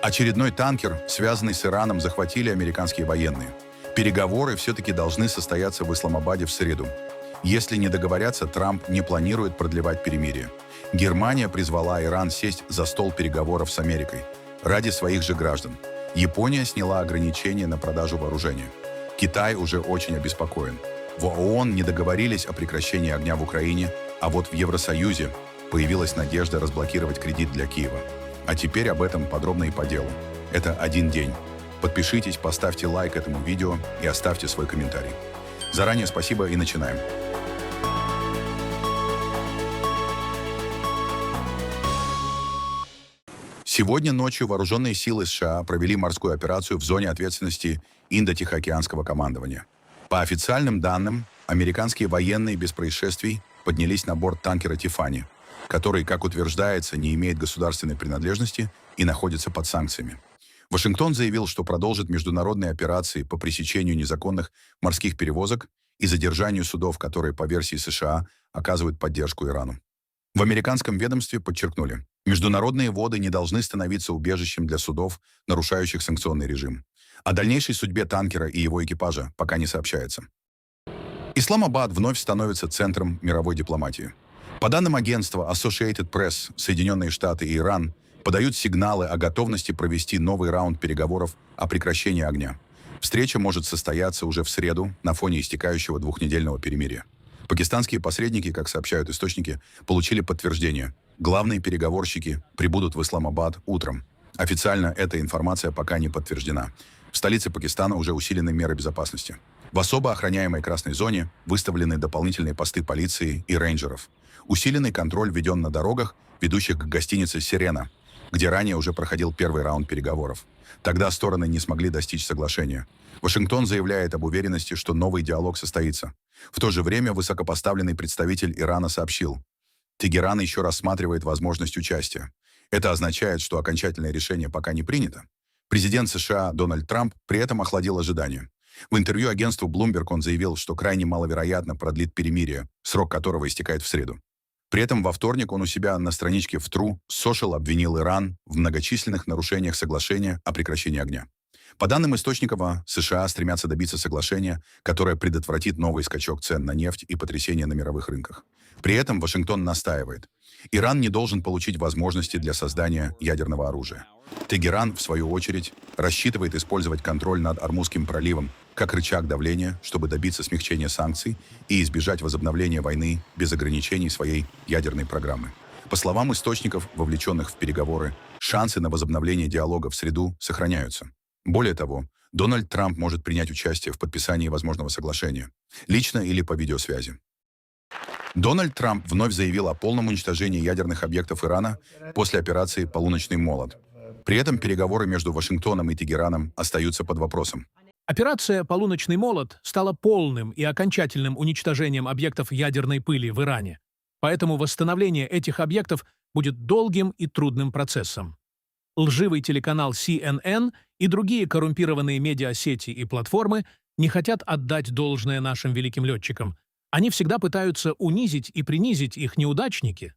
Очередной танкер, связанный с Ираном, захватили американские военные. Переговоры все-таки должны состояться в Исламабаде в среду. Если не договорятся, Трамп не планирует продлевать перемирие. Германия призвала Иран сесть за стол переговоров с Америкой ради своих же граждан. Япония сняла ограничения на продажу вооружения. Китай уже очень обеспокоен. В ООН не договорились о прекращении огня в Украине, а вот в Евросоюзе появилась надежда разблокировать кредит для Киева. А теперь об этом подробно и по делу. Это один день. Подпишитесь, поставьте лайк этому видео и оставьте свой комментарий. Заранее спасибо и начинаем. Сегодня ночью вооруженные силы США провели морскую операцию в зоне ответственности Индо-Тихоокеанского командования. По официальным данным, американские военные без происшествий поднялись на борт танкера «Тифани», который, как утверждается, не имеет государственной принадлежности и находится под санкциями. Вашингтон заявил, что продолжит международные операции по пресечению незаконных морских перевозок и задержанию судов, которые, по версии США, оказывают поддержку Ирану. В американском ведомстве подчеркнули, международные воды не должны становиться убежищем для судов, нарушающих санкционный режим. О дальнейшей судьбе танкера и его экипажа пока не сообщается. Исламабад вновь становится центром мировой дипломатии. По данным агентства Associated Press, Соединенные Штаты и Иран подают сигналы о готовности провести новый раунд переговоров о прекращении огня. Встреча может состояться уже в среду на фоне истекающего двухнедельного перемирия. Пакистанские посредники, как сообщают источники, получили подтверждение. Главные переговорщики прибудут в Исламабад утром. Официально эта информация пока не подтверждена. В столице Пакистана уже усилены меры безопасности. В особо охраняемой красной зоне выставлены дополнительные посты полиции и рейнджеров. Усиленный контроль введен на дорогах, ведущих к гостинице «Сирена», где ранее уже проходил первый раунд переговоров. Тогда стороны не смогли достичь соглашения. Вашингтон заявляет об уверенности, что новый диалог состоится. В то же время высокопоставленный представитель Ирана сообщил, Тегеран еще рассматривает возможность участия. Это означает, что окончательное решение пока не принято. Президент США Дональд Трамп при этом охладил ожидания. В интервью агентству Bloomberg он заявил, что крайне маловероятно продлит перемирие, срок которого истекает в среду. При этом во вторник он у себя на страничке в True Social обвинил Иран в многочисленных нарушениях соглашения о прекращении огня. По данным источников, США стремятся добиться соглашения, которое предотвратит новый скачок цен на нефть и потрясения на мировых рынках. При этом Вашингтон настаивает, Иран не должен получить возможности для создания ядерного оружия. Тегеран, в свою очередь, рассчитывает использовать контроль над Ормузским проливом как рычаг давления, чтобы добиться смягчения санкций и избежать возобновления войны без ограничений своей ядерной программы. По словам источников, вовлеченных в переговоры, шансы на возобновление диалога в среду сохраняются. Более того, Дональд Трамп может принять участие в подписании возможного соглашения, лично или по видеосвязи. Дональд Трамп вновь заявил о полном уничтожении ядерных объектов Ирана после операции «Полуночный молот». При этом переговоры между Вашингтоном и Тегераном остаются под вопросом. Операция «Полуночный молот» стала полным и окончательным уничтожением объектов ядерной пыли в Иране. Поэтому восстановление этих объектов будет долгим и трудным процессом. Лживый телеканал CNN и другие коррумпированные медиасети и платформы не хотят отдать должное нашим великим летчикам. Они всегда пытаются унизить и принизить их неудачники.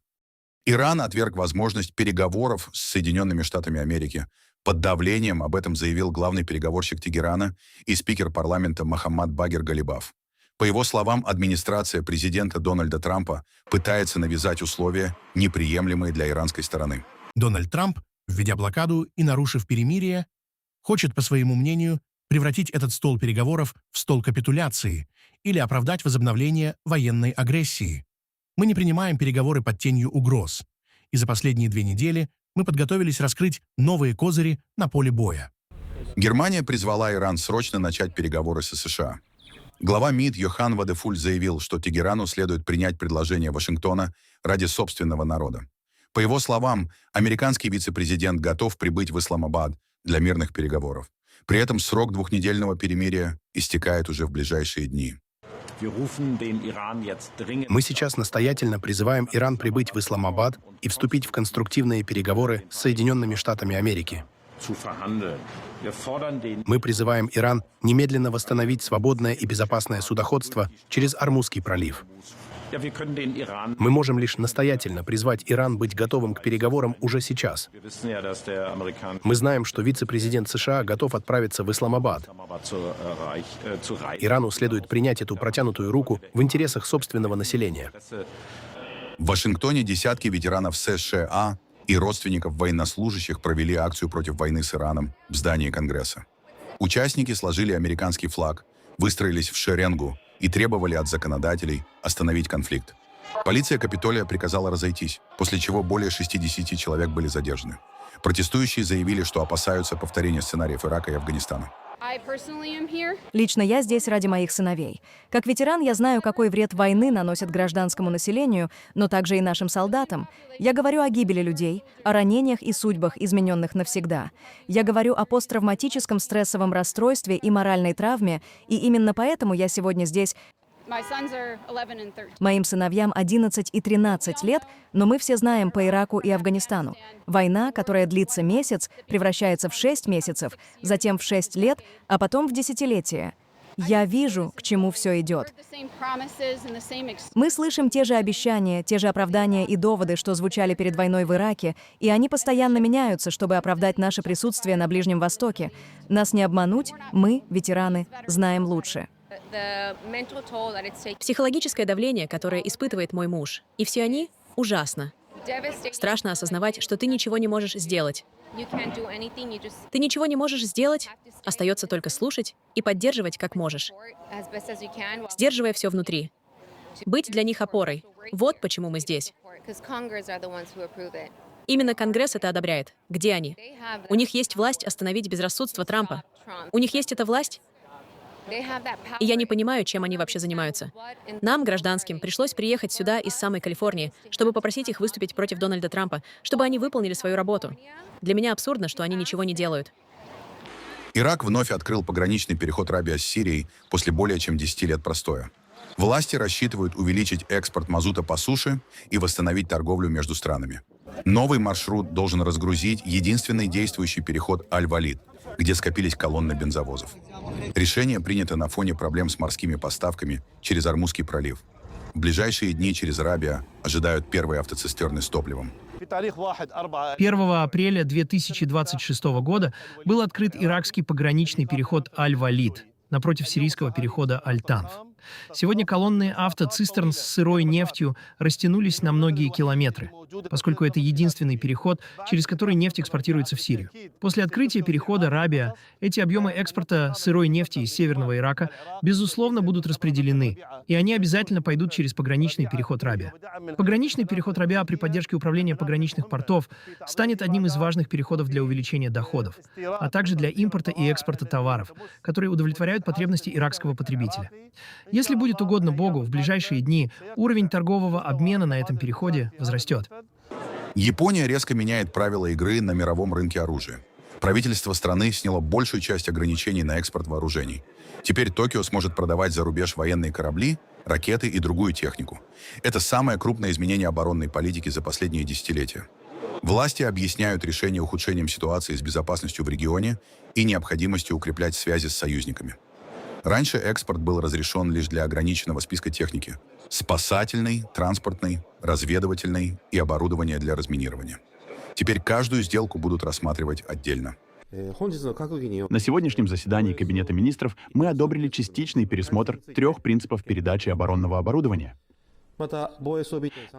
Иран отверг возможность переговоров с Соединенными Штатами Америки. Под давлением об этом заявил главный переговорщик Тегерана и спикер парламента Мохаммад Багер Галибаф. По его словам, администрация президента Дональда Трампа пытается навязать условия, неприемлемые для иранской стороны. Дональд Трамп, введя блокаду и нарушив перемирие, хочет, по своему мнению, превратить этот стол переговоров в стол капитуляции или оправдать возобновление военной агрессии. Мы не принимаем переговоры под тенью угроз, и за последние 2 недели мы подготовились раскрыть новые козыри на поле боя. Германия призвала Иран срочно начать переговоры с США. Глава МИД Йохан Вадефуль заявил, что Тегерану следует принять предложение Вашингтона ради собственного народа. По его словам, американский вице-президент готов прибыть в Исламабад для мирных переговоров. При этом срок двухнедельного перемирия истекает уже в ближайшие дни. Мы сейчас настоятельно призываем Иран прибыть в Исламабад и вступить в конструктивные переговоры с Соединенными Штатами Америки. Мы призываем Иран немедленно восстановить свободное и безопасное судоходство через Ормузский пролив. Мы можем лишь настоятельно призвать Иран быть готовым к переговорам уже сейчас. Мы знаем, что вице-президент США готов отправиться в Исламабад. Ирану следует принять эту протянутую руку в интересах собственного населения. В Вашингтоне десятки ветеранов США и родственников военнослужащих провели акцию против войны с Ираном в здании Конгресса. Участники сложили американский флаг, выстроились в шеренгу и требовали от законодателей остановить конфликт. Полиция Капитолия приказала разойтись, после чего более 60 человек были задержаны. Протестующие заявили, что опасаются повторения сценариев Ирака и Афганистана. Лично я здесь ради моих сыновей. Как ветеран я знаю, какой вред войны наносит гражданскому населению, но также и нашим солдатам. Я говорю о гибели людей, о ранениях и судьбах, измененных навсегда. Я говорю о посттравматическом стрессовом расстройстве и моральной травме, и именно поэтому я сегодня здесь. Моим сыновьям 11 и 13 лет, но мы все знаем по Ираку и Афганистану. Война, которая длится месяц, превращается в 6 месяцев, затем в 6 лет, а потом в десятилетие. Я вижу, к чему все идет. Мы слышим те же обещания, те же оправдания и доводы, что звучали перед войной в Ираке, и они постоянно меняются, чтобы оправдать наше присутствие на Ближнем Востоке. Нас не обмануть, мы, ветераны, знаем лучше. Психологическое давление, которое испытывает мой муж, и все они ужасно. Страшно осознавать, что ты ничего не можешь сделать. Ты ничего не можешь сделать, остается только слушать и поддерживать как можешь, сдерживая все внутри. Быть для них опорой. Вот почему мы здесь. Именно Конгресс это одобряет. Где они? У них есть власть остановить безрассудство Трампа. У них есть эта власть? И я не понимаю, чем они вообще занимаются. Нам, гражданским, пришлось приехать сюда из самой Калифорнии, чтобы попросить их выступить против Дональда Трампа, чтобы они выполнили свою работу. Для меня абсурдно, что они ничего не делают. Ирак вновь открыл пограничный переход Рабиа с Сирией после более чем 10 лет простоя. Власти рассчитывают увеличить экспорт мазута по суше и восстановить торговлю между странами. Новый маршрут должен разгрузить единственный действующий переход Аль-Валид, где скопились колонны бензовозов. Решение принято на фоне проблем с морскими поставками через Ормузский пролив. В ближайшие дни через Рабиа ожидают первые автоцистерны с топливом. 1 апреля 2026 года был открыт иракский пограничный переход Аль-Валид напротив сирийского перехода Аль-Танф. Сегодня колонны автоцистерн с сырой нефтью растянулись на многие километры, поскольку это единственный переход, через который нефть экспортируется в Сирию. После открытия перехода Рабиа эти объемы экспорта сырой нефти из Северного Ирака, безусловно, будут распределены, и они обязательно пойдут через пограничный переход Рабиа. Пограничный переход Рабиа при поддержке Управления пограничных портов станет одним из важных переходов для увеличения доходов, а также для импорта и экспорта товаров, которые удовлетворяют потребности иракского потребителя. Если будет угодно Богу, в ближайшие дни уровень торгового обмена на этом переходе возрастет. Япония резко меняет правила игры на мировом рынке оружия. Правительство страны сняло большую часть ограничений на экспорт вооружений. Теперь Токио сможет продавать за рубеж военные корабли, ракеты и другую технику. Это самое крупное изменение оборонной политики за последние десятилетия. Власти объясняют решение ухудшением ситуации с безопасностью в регионе и необходимостью укреплять связи с союзниками. Раньше экспорт был разрешен лишь для ограниченного списка техники – спасательной, транспортной, разведывательной и оборудования для разминирования. Теперь каждую сделку будут рассматривать отдельно. На сегодняшнем заседании Кабинета министров мы одобрили частичный пересмотр 3 принципов передачи оборонного оборудования.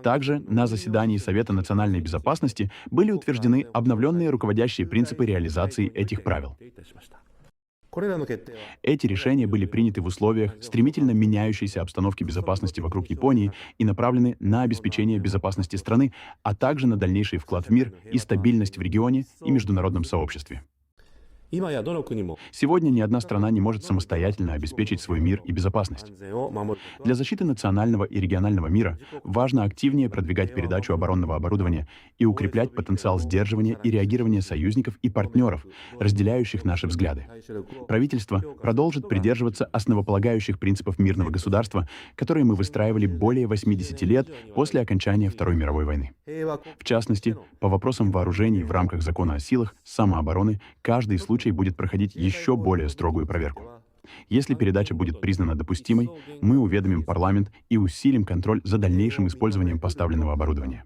Также на заседании Совета национальной безопасности были утверждены обновленные руководящие принципы реализации этих правил. Эти решения были приняты в условиях стремительно меняющейся обстановки безопасности вокруг Японии и направлены на обеспечение безопасности страны, а также на дальнейший вклад в мир и стабильность в регионе и международном сообществе. Сегодня ни одна страна не может самостоятельно обеспечить свой мир и безопасность. Для защиты национального и регионального мира важно активнее продвигать передачу оборонного оборудования и укреплять потенциал сдерживания и реагирования союзников и партнеров, разделяющих наши взгляды. Правительство продолжит придерживаться основополагающих принципов мирного государства, которые мы выстраивали более 80 лет после окончания Второй мировой войны. В частности, по вопросам вооружений в рамках закона о силах, самообороны, каждый случай будет проходить еще более строгую проверку. Если передача будет признана допустимой, мы уведомим парламент и усилим контроль за дальнейшим использованием поставленного оборудования.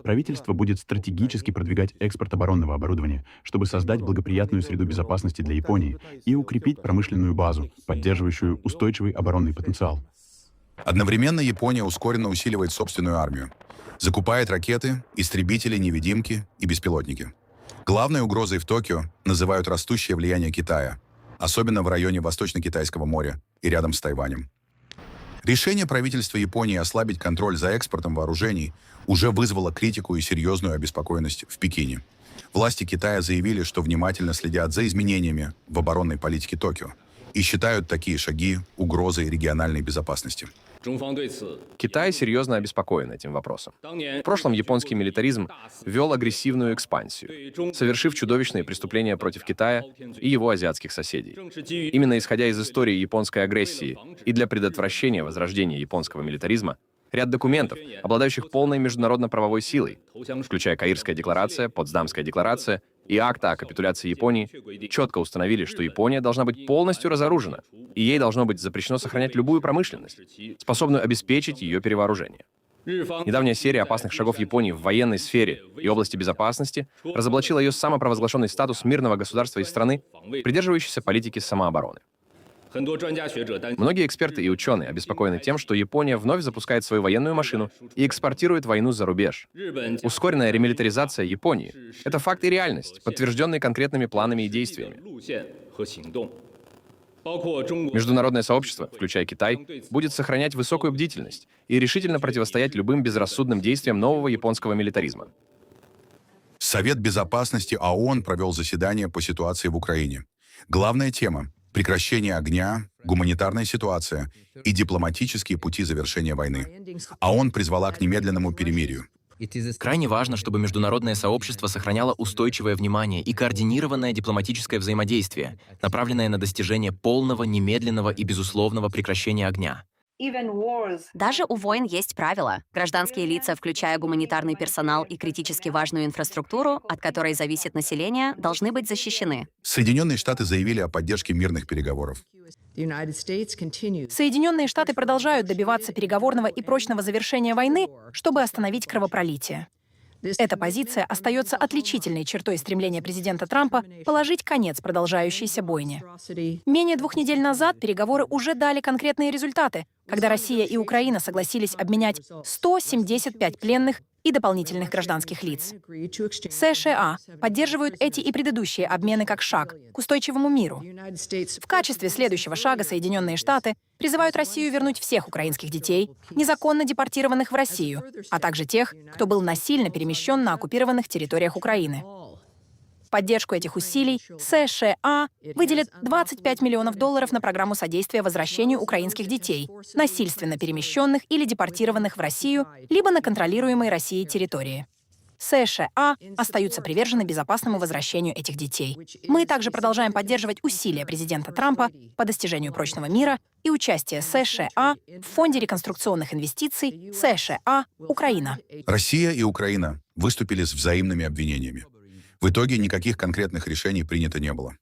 Правительство будет стратегически продвигать экспорт оборонного оборудования, чтобы создать благоприятную среду безопасности для Японии и укрепить промышленную базу, поддерживающую устойчивый оборонный потенциал. Одновременно Япония ускоренно усиливает собственную армию. Закупает ракеты, истребители, невидимки и беспилотники. Главной угрозой в Токио называют растущее влияние Китая, особенно в районе Восточно-Китайского моря и рядом с Тайванем. Решение правительства Японии ослабить контроль за экспортом вооружений уже вызвало критику и серьезную обеспокоенность в Пекине. Власти Китая заявили, что внимательно следят за изменениями в оборонной политике Токио и считают такие шаги угрозой региональной безопасности. Китай серьезно обеспокоен этим вопросом. В прошлом японский милитаризм вел агрессивную экспансию, совершив чудовищные преступления против Китая и его азиатских соседей. Именно исходя из истории японской агрессии и для предотвращения возрождения японского милитаризма, ряд документов, обладающих полной международно-правовой силой, включая Каирская декларация, Потсдамская декларация и акта о капитуляции Японии, четко установили, что Япония должна быть полностью разоружена, и ей должно быть запрещено сохранять любую промышленность, способную обеспечить ее перевооружение. Недавняя серия опасных шагов Японии в военной сфере и области безопасности разоблачила ее самопровозглашенный статус мирного государства и страны, придерживающейся политики самообороны. Многие эксперты и ученые обеспокоены тем, что Япония вновь запускает свою военную машину и экспортирует войну за рубеж. Ускоренная ремилитаризация Японии — это факт и реальность, подтвержденные конкретными планами и действиями. Международное сообщество, включая Китай, будет сохранять высокую бдительность и решительно противостоять любым безрассудным действиям нового японского милитаризма. Совет безопасности ООН провел заседание по ситуации в Украине. Главная тема — прекращение огня, гуманитарная ситуация и дипломатические пути завершения войны. ООН призвала к немедленному перемирию. Крайне важно, чтобы международное сообщество сохраняло устойчивое внимание и координированное дипломатическое взаимодействие, направленное на достижение полного, немедленного и безусловного прекращения огня. Даже у войн есть правила. Гражданские лица, включая гуманитарный персонал и критически важную инфраструктуру, от которой зависит население, должны быть защищены. Соединенные Штаты заявили о поддержке мирных переговоров. Соединенные Штаты продолжают добиваться переговорного и прочного завершения войны, чтобы остановить кровопролитие. Эта позиция остается отличительной чертой стремления президента Трампа положить конец продолжающейся бойне. Менее 2 недель назад переговоры уже дали конкретные результаты, когда Россия и Украина согласились обменять 175 пленных и дополнительных гражданских лиц. США поддерживают эти и предыдущие обмены как шаг к устойчивому миру. В качестве следующего шага Соединенные Штаты призывают Россию вернуть всех украинских детей, незаконно депортированных в Россию, а также тех, кто был насильно перемещен на оккупированных территориях Украины. В поддержку этих усилий США выделит $25 миллионов на программу содействия возвращению украинских детей, насильственно перемещенных или депортированных в Россию, либо на контролируемой Россией территории. США остаются привержены безопасному возвращению этих детей. Мы также продолжаем поддерживать усилия президента Трампа по достижению прочного мира и участие США в Фонде реконструкционных инвестиций США-Украина. Россия и Украина выступили с взаимными обвинениями. В итоге никаких конкретных решений принято не было.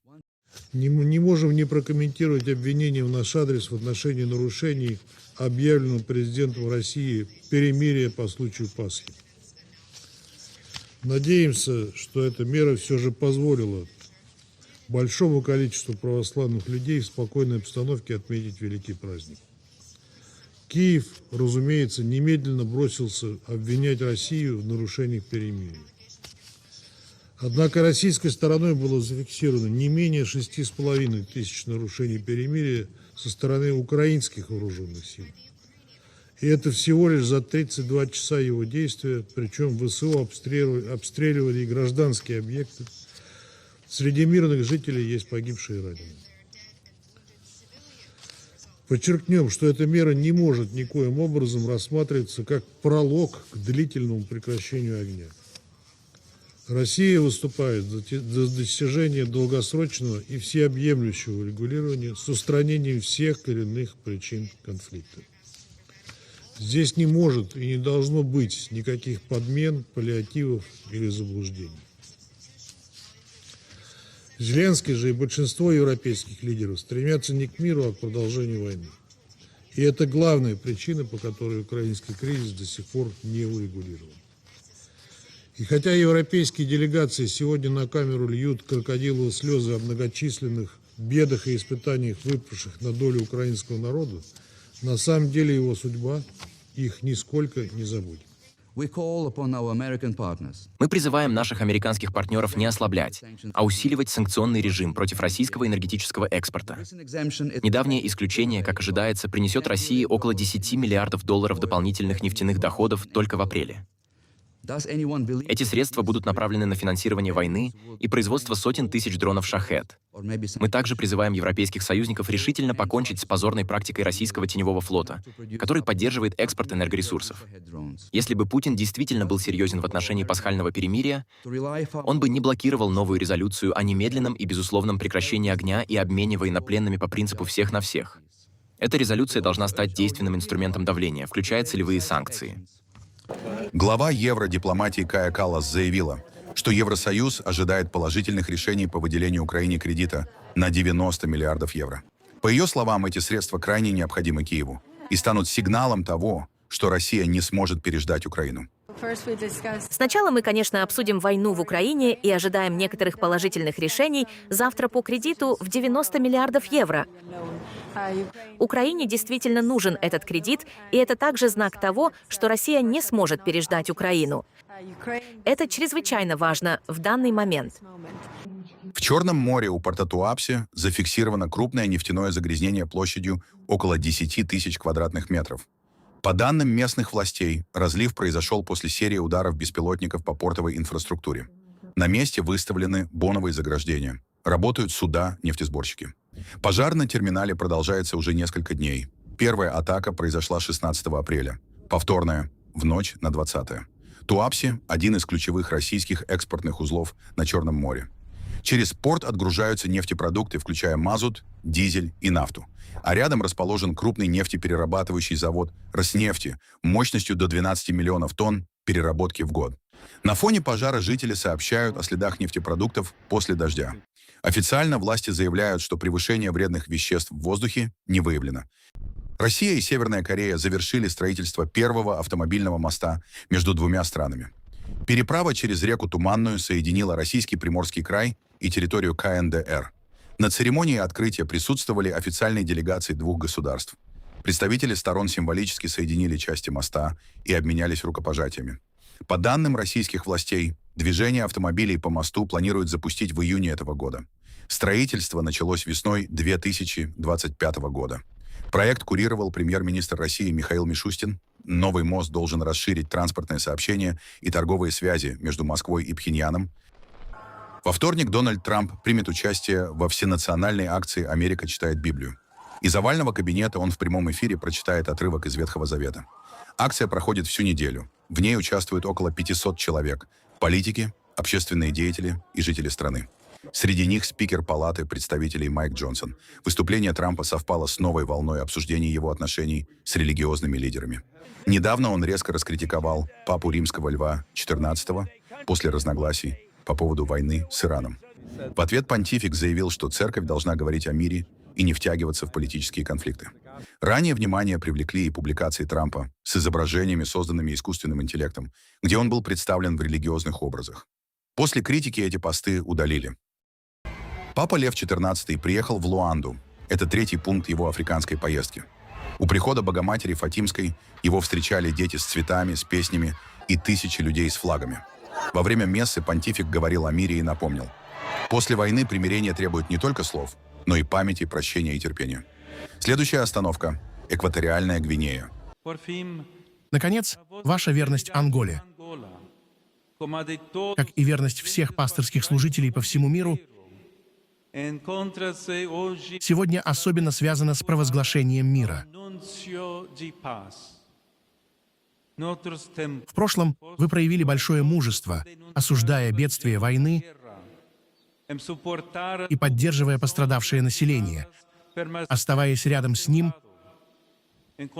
Не можем не прокомментировать обвинения в наш адрес в отношении нарушений, объявленного президентом России перемирия по случаю Пасхи. Надеемся, что эта мера все же позволила большому количеству православных людей в спокойной обстановке отметить великий праздник. Киев, разумеется, немедленно бросился обвинять Россию в нарушениях перемирия. Однако российской стороной было зафиксировано не менее 6,5 тысяч нарушений перемирия со стороны украинских вооруженных сил. И это всего лишь за 32 часа его действия, причем ВСУ обстреливали и гражданские объекты. Среди мирных жителей есть погибшие и раненые. Подчеркнем, что эта мера не может никоим образом рассматриваться как пролог к длительному прекращению огня. Россия выступает за достижение долгосрочного и всеобъемлющего регулирования с устранением всех коренных причин конфликта. Здесь не может и не должно быть никаких подмен, паллиативов или заблуждений. Зеленский же и большинство европейских лидеров стремятся не к миру, а к продолжению войны. И это главная причина, по которой украинский кризис до сих пор не урегулирован. И хотя европейские делегации сегодня на камеру льют крокодиловые слезы о многочисленных бедах и испытаниях, выпавших на долю украинского народа, на самом деле его судьба их нисколько не забудет. Мы призываем наших американских партнеров не ослаблять, а усиливать санкционный режим против российского энергетического экспорта. Недавнее исключение, как ожидается, принесет России около 10 миллиардов долларов дополнительных нефтяных доходов только в апреле. Эти средства будут направлены на финансирование войны и производство сотен тысяч дронов «Шахед». Мы также призываем европейских союзников решительно покончить с позорной практикой российского теневого флота, который поддерживает экспорт энергоресурсов. Если бы Путин действительно был серьезен в отношении пасхального перемирия, он бы не блокировал новую резолюцию о немедленном и безусловном прекращении огня и обмене военнопленными по принципу «всех на всех». Эта резолюция должна стать действенным инструментом давления, включая целевые санкции. Глава евродипломатии Кая Каллас заявила, что Евросоюз ожидает положительных решений по выделению Украине кредита на 90 миллиардов евро. По ее словам, эти средства крайне необходимы Киеву и станут сигналом того, что Россия не сможет переждать Украину. Сначала мы, конечно, обсудим войну в Украине и ожидаем некоторых положительных решений завтра по кредиту в 90 миллиардов евро. Украине действительно нужен этот кредит, и это также знак того, что Россия не сможет переждать Украину. Это чрезвычайно важно в данный момент. В Черном море у порта Туапсе зафиксировано крупное нефтяное загрязнение площадью около 10 тысяч квадратных метров. По данным местных властей, разлив произошел после серии ударов беспилотников по портовой инфраструктуре. На месте выставлены боновые заграждения. Работают суда, нефтесборщики. Пожар на терминале продолжается уже несколько дней. Первая атака произошла 16 апреля. Повторная – в ночь на 20-е. Туапсе – один из ключевых российских экспортных узлов на Черном море. Через порт отгружаются нефтепродукты, включая мазут, дизель и нафту. А рядом расположен крупный нефтеперерабатывающий завод «Роснефти» мощностью до 12 миллионов тонн переработки в год. На фоне пожара жители сообщают о следах нефтепродуктов после дождя. Официально власти заявляют, что превышение вредных веществ в воздухе не выявлено. Россия и Северная Корея завершили строительство первого автомобильного моста между двумя странами. Переправа через реку Туманную соединила российский Приморский край и территорию КНДР. На церемонии открытия присутствовали официальные делегации двух государств. Представители сторон символически соединили части моста и обменялись рукопожатиями. По данным российских властей, движение автомобилей по мосту планируют запустить в июне этого года. Строительство началось весной 2025 года. Проект курировал премьер-министр России Михаил Мишустин. Новый мост должен расширить транспортное сообщение и торговые связи между Москвой и Пхеньяном. Во вторник Дональд Трамп примет участие во всенациональной акции «Америка читает Библию». Из овального кабинета он в прямом эфире прочитает отрывок из Ветхого Завета. Акция проходит всю неделю. В ней участвует около 500 человек – политики, общественные деятели и жители страны. Среди них спикер Палаты представителей Майк Джонсон. Выступление Трампа совпало с новой волной обсуждений его отношений с религиозными лидерами. Недавно он резко раскритиковал папу Римского Льва XIV после разногласий по поводу войны с Ираном. В ответ понтифик заявил, что церковь должна говорить о мире и не втягиваться в политические конфликты. Ранее внимание привлекли и публикации Трампа с изображениями, созданными искусственным интеллектом, где он был представлен в религиозных образах. После критики эти посты удалили. Папа Лев XIV приехал в Луанду. Это третий пункт его африканской поездки. У прихода Богоматери Фатимской его встречали дети с цветами, с песнями и тысячи людей с флагами. Во время мессы понтифик говорил о мире и напомнил: после войны примирение требует не только слов, но и памяти, прощения и терпения. Следующая остановка – Экваториальная Гвинея. Наконец, ваша верность Анголе, как и верность всех пасторских служителей по всему миру, сегодня особенно связана с провозглашением мира. В прошлом вы проявили большое мужество, осуждая бедствие войны и поддерживая пострадавшее население, оставаясь рядом с ним,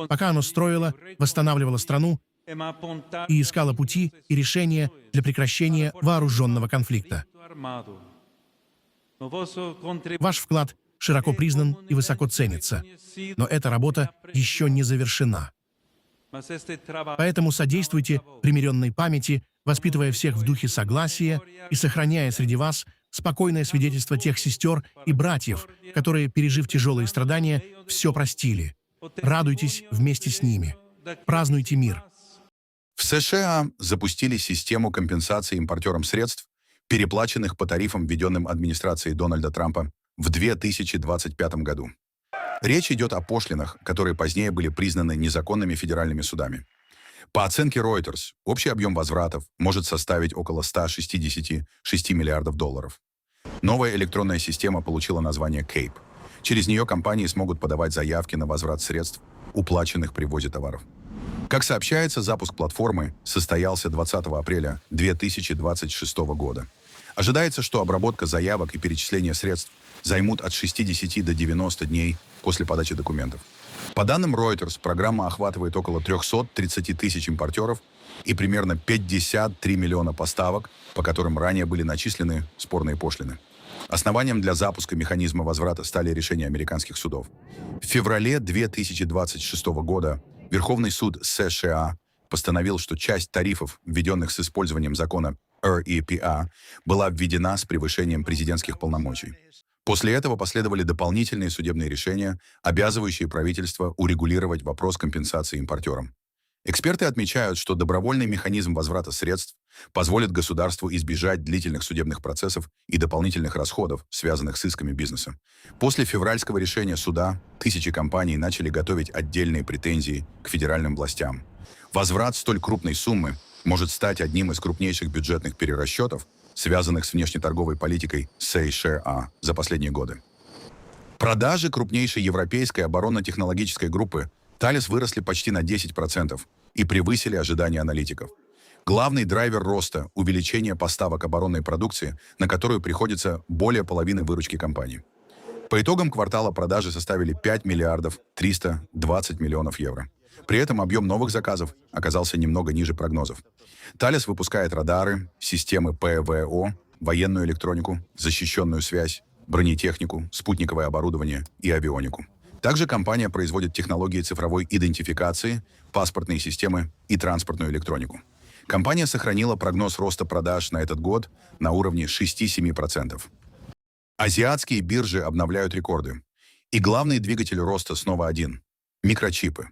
пока оно строило, восстанавливало страну и искало пути и решения для прекращения вооруженного конфликта. Ваш вклад широко признан и высоко ценится, но эта работа еще не завершена. Поэтому содействуйте примиренной памяти, воспитывая всех в духе согласия и сохраняя среди вас спокойное свидетельство тех сестер и братьев, которые, пережив тяжелые страдания, все простили. Радуйтесь вместе с ними. Празднуйте мир. В США запустили систему компенсации импортерам средств, переплаченных по тарифам, введенным администрацией Дональда Трампа в 2025 году. Речь идет о пошлинах, которые позднее были признаны незаконными федеральными судами. По оценке Reuters, общий объем возвратов может составить около 166 миллиардов долларов. Новая электронная система получила название CAPE. Через нее компании смогут подавать заявки на возврат средств, уплаченных при ввозе товаров. Как сообщается, запуск платформы состоялся 20 апреля 2026 года. Ожидается, что обработка заявок и перечисление средств займут от 60 до 90 дней после подачи документов. По данным Reuters, программа охватывает около 330 тысяч импортеров и примерно 53 миллиона поставок, по которым ранее были начислены спорные пошлины. Основанием для запуска механизма возврата стали решения американских судов. В феврале 2026 года Верховный суд США постановил, что часть тарифов, введенных с использованием закона REPA, была введена с превышением президентских полномочий. После этого последовали дополнительные судебные решения, обязывающие правительство урегулировать вопрос компенсации импортерам. Эксперты отмечают, что добровольный механизм возврата средств позволит государству избежать длительных судебных процессов и дополнительных расходов, связанных с исками бизнеса. После февральского решения суда тысячи компаний начали готовить отдельные претензии к федеральным властям. Возврат столь крупной суммы может стать одним из крупнейших бюджетных перерасчетов, связанных с внешнеторговой политикой США за последние годы. Продажи крупнейшей европейской оборонно-технологической группы Thales выросли почти на 10% и превысили ожидания аналитиков. Главный драйвер роста – увеличение поставок оборонной продукции, на которую приходится более половины выручки компании. По итогам квартала продажи составили 5 миллиардов 320 миллионов евро. При этом объем новых заказов оказался немного ниже прогнозов. Thales выпускает радары, системы ПВО, военную электронику, защищенную связь, бронетехнику, спутниковое оборудование и авионику. Также компания производит технологии цифровой идентификации, паспортные системы и транспортную электронику. Компания сохранила прогноз роста продаж на этот год на уровне 6-7%. Азиатские биржи обновляют рекорды. И главный двигатель роста снова один – микрочипы.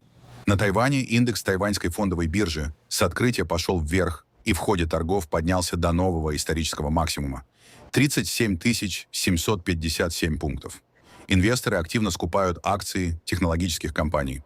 На Тайване индекс тайваньской фондовой биржи с открытия пошел вверх и в ходе торгов поднялся до нового исторического максимума – 37 757 пунктов. Инвесторы активно скупают акции технологических компаний.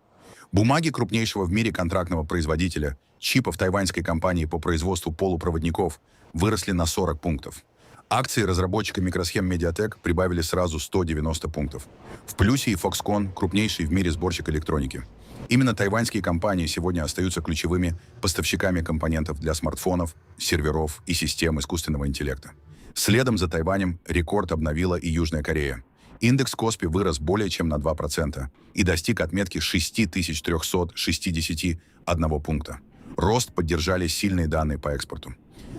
Бумаги крупнейшего в мире контрактного производителя чипов тайваньской компании по производству полупроводников выросли на 40 пунктов. Акции разработчика микросхем Mediatek прибавили сразу 190 пунктов. В плюсе и Foxconn, крупнейший в мире сборщик электроники. Именно тайваньские компании сегодня остаются ключевыми поставщиками компонентов для смартфонов, серверов и систем искусственного интеллекта. Следом за Тайванем рекорд обновила и Южная Корея. Индекс Коспи вырос более чем на 2% и достиг отметки 6361 пункта. Рост поддержали сильные данные по экспорту.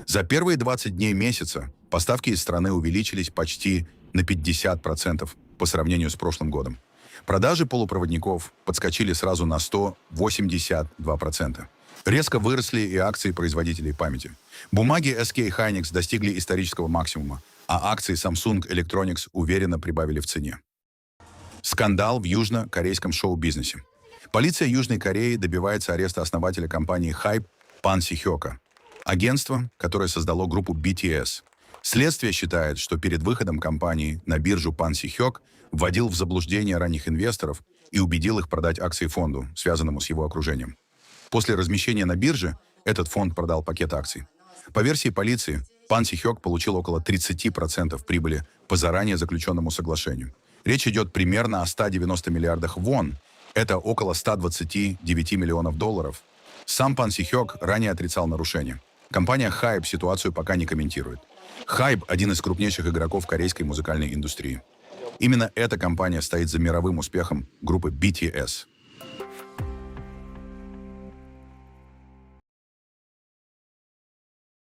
За первые 20 дней месяца поставки из страны увеличились почти на 50% по сравнению с прошлым годом. Продажи полупроводников подскочили сразу на 182%. Резко выросли и акции производителей памяти. Бумаги SK Hynix достигли исторического максимума, а акции Samsung Electronics уверенно прибавили в цене. Скандал в южнокорейском шоу-бизнесе. Полиция Южной Кореи добивается ареста основателя компании Hype Пан Си Хёка, агентства, которое создало группу BTS. Следствие считает, что перед выходом компании на биржу Пан Си Хёк вводил в заблуждение ранних инвесторов и убедил их продать акции фонду, связанному с его окружением. После размещения на бирже этот фонд продал пакет акций. По версии полиции, Пан Си Хёк получил около 30% прибыли по заранее заключенному соглашению. Речь идет примерно о 190 миллиардах вон, это около 129 миллионов долларов. Сам Пан Си Хёк ранее отрицал нарушения. Компания Hype ситуацию пока не комментирует. Hype – один из крупнейших игроков корейской музыкальной индустрии. Именно эта компания стоит за мировым успехом группы BTS.